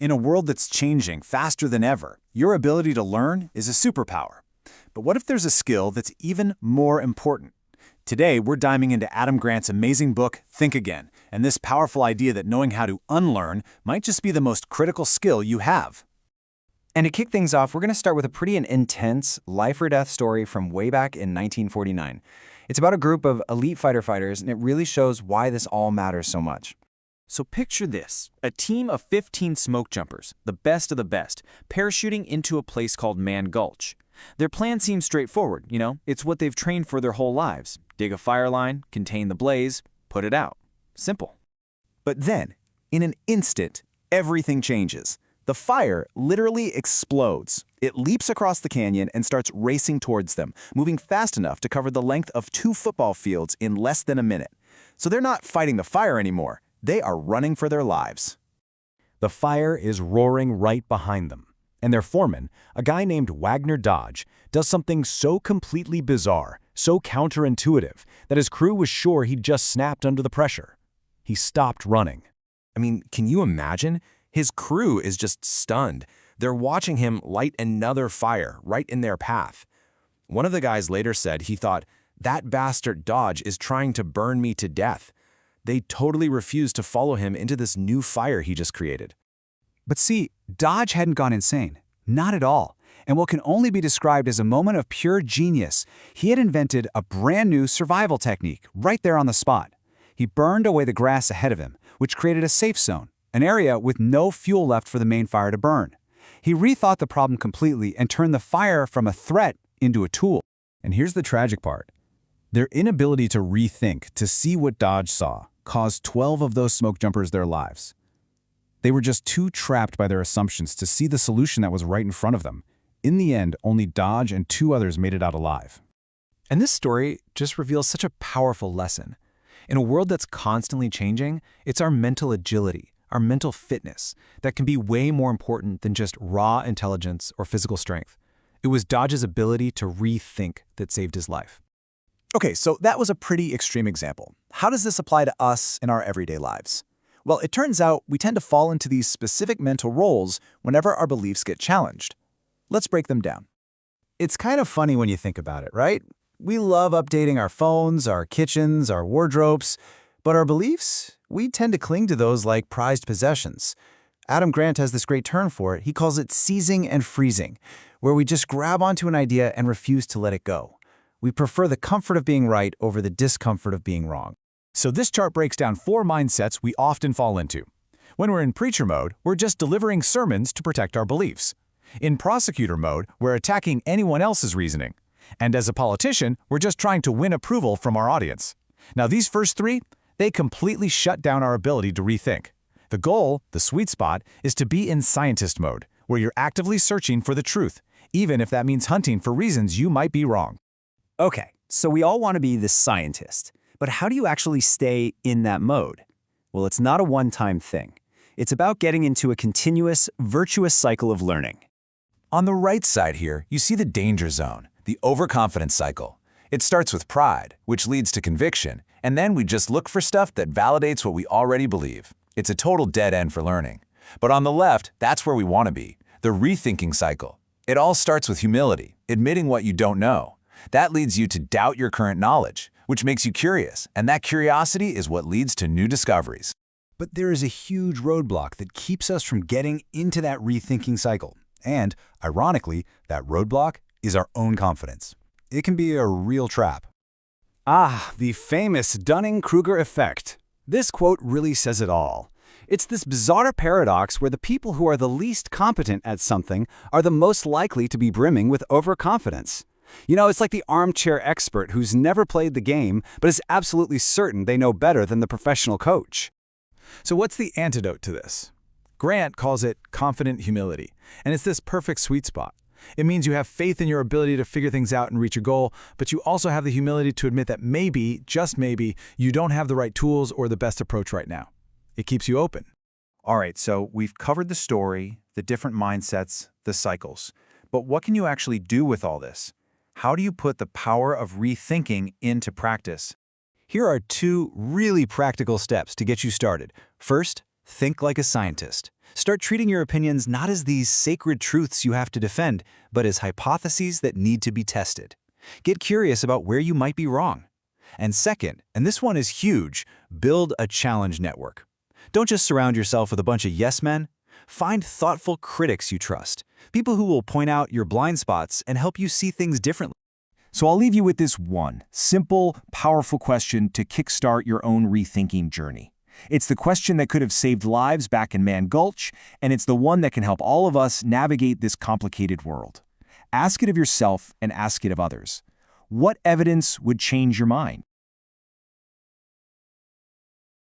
In a world that's changing faster than ever, your ability to learn is a superpower. But what if there's a skill that's even more important? Today, we're diving into Adam Grant's amazing book, Think Again, and this powerful idea that knowing how to unlearn might just be the most critical skill you have. And to kick things off, we're going to start with a pretty intense life-or-death story from way back in 1949. It's about a group of elite fighter fighters, and it really shows why this all matters so much. So picture this, a team of 15 smoke jumpers, the best of the best, parachuting into a place called Man Gulch. Their plan seems straightforward, it's what they've trained for their whole lives. Dig a fire line, contain the blaze, put it out. Simple. But then, in an instant, everything changes. The fire literally explodes. It leaps across the canyon and starts racing towards them, moving fast enough to cover the length of 2 football fields in less than a minute. So they're not fighting the fire anymore. They are running for their lives. The fire is roaring right behind them, and their foreman, a guy named Wagner Dodge, does something so completely bizarre, so counterintuitive, that his crew was sure he'd just snapped under the pressure. He stopped running. I mean, can you imagine? His crew is just stunned. They're watching him light another fire right in their path. One of the guys later said he thought, "That bastard Dodge is trying to burn me to death." They totally refused to follow him into this new fire he just created. But see, Dodge hadn't gone insane. Not at all. And what can only be described as a moment of pure genius, he had invented a brand new survival technique right there on the spot. He burned away the grass ahead of him, which created a safe zone, an area with no fuel left for the main fire to burn. He rethought the problem completely and turned the fire from a threat into a tool. And here's the tragic part. Their inability to rethink, to see what Dodge saw, caused 12 of those smoke jumpers their lives. They were just too trapped by their assumptions to see the solution that was right in front of them. In the end, only Dodge and 2 others made it out alive. And this story just reveals such a powerful lesson. In a world that's constantly changing, it's our mental agility, our mental fitness, that can be way more important than just raw intelligence or physical strength. It was Dodge's ability to rethink that saved his life. Okay, so that was a pretty extreme example. How does this apply to us in our everyday lives? Well, it turns out we tend to fall into these specific mental roles whenever our beliefs get challenged. Let's break them down. It's kind of funny when you think about it, right? We love updating our phones, our kitchens, our wardrobes, but our beliefs? We tend to cling to those like prized possessions. Adam Grant has this great term for it. He calls it seizing and freezing, where we just grab onto an idea and refuse to let it go. We prefer the comfort of being right over the discomfort of being wrong. So this chart breaks down 4 mindsets we often fall into. When we're in preacher mode, we're just delivering sermons to protect our beliefs. In prosecutor mode, we're attacking anyone else's reasoning. And as a politician, we're just trying to win approval from our audience. Now these first 3, they completely shut down our ability to rethink. The goal, the sweet spot, is to be in scientist mode, where you're actively searching for the truth, even if that means hunting for reasons you might be wrong. Okay, so we all want to be the scientist, but how do you actually stay in that mode? Well, it's not a one-time thing. It's about getting into a continuous, virtuous cycle of learning. On the right side here, you see the danger zone, the overconfidence cycle. It starts with pride, which leads to conviction, and then we just look for stuff that validates what we already believe. It's a total dead end for learning. But on the left, that's where we want to be, the rethinking cycle. It all starts with humility, admitting what you don't know. That leads you to doubt your current knowledge, which makes you curious, and that curiosity is what leads to new discoveries. But there is a huge roadblock that keeps us from getting into that rethinking cycle. And, ironically, that roadblock is our own confidence. It can be a real trap. Ah, the famous Dunning-Kruger effect. This quote really says it all. It's this bizarre paradox where the people who are the least competent at something are the most likely to be brimming with overconfidence. It's like the armchair expert who's never played the game, but is absolutely certain they know better than the professional coach. So what's the antidote to this? Grant calls it confident humility, and it's this perfect sweet spot. It means you have faith in your ability to figure things out and reach a goal, but you also have the humility to admit that maybe, just maybe, you don't have the right tools or the best approach right now. It keeps you open. All right, so we've covered the story, the different mindsets, the cycles. But what can you actually do with all this? How do you put the power of rethinking into practice? Here are 2 really practical steps to get you started. First, think like a scientist. Start treating your opinions not as these sacred truths you have to defend, but as hypotheses that need to be tested. Get curious about where you might be wrong. And second, and this one is huge, build a challenge network. Don't just surround yourself with a bunch of yes men. Find thoughtful critics you trust, people who will point out your blind spots and help you see things differently. So I'll leave you with this one simple, powerful question to kickstart your own rethinking journey. It's the question that could have saved lives back in Man Gulch, and it's the one that can help all of us navigate this complicated world. Ask it of yourself and ask it of others. What evidence would change your mind?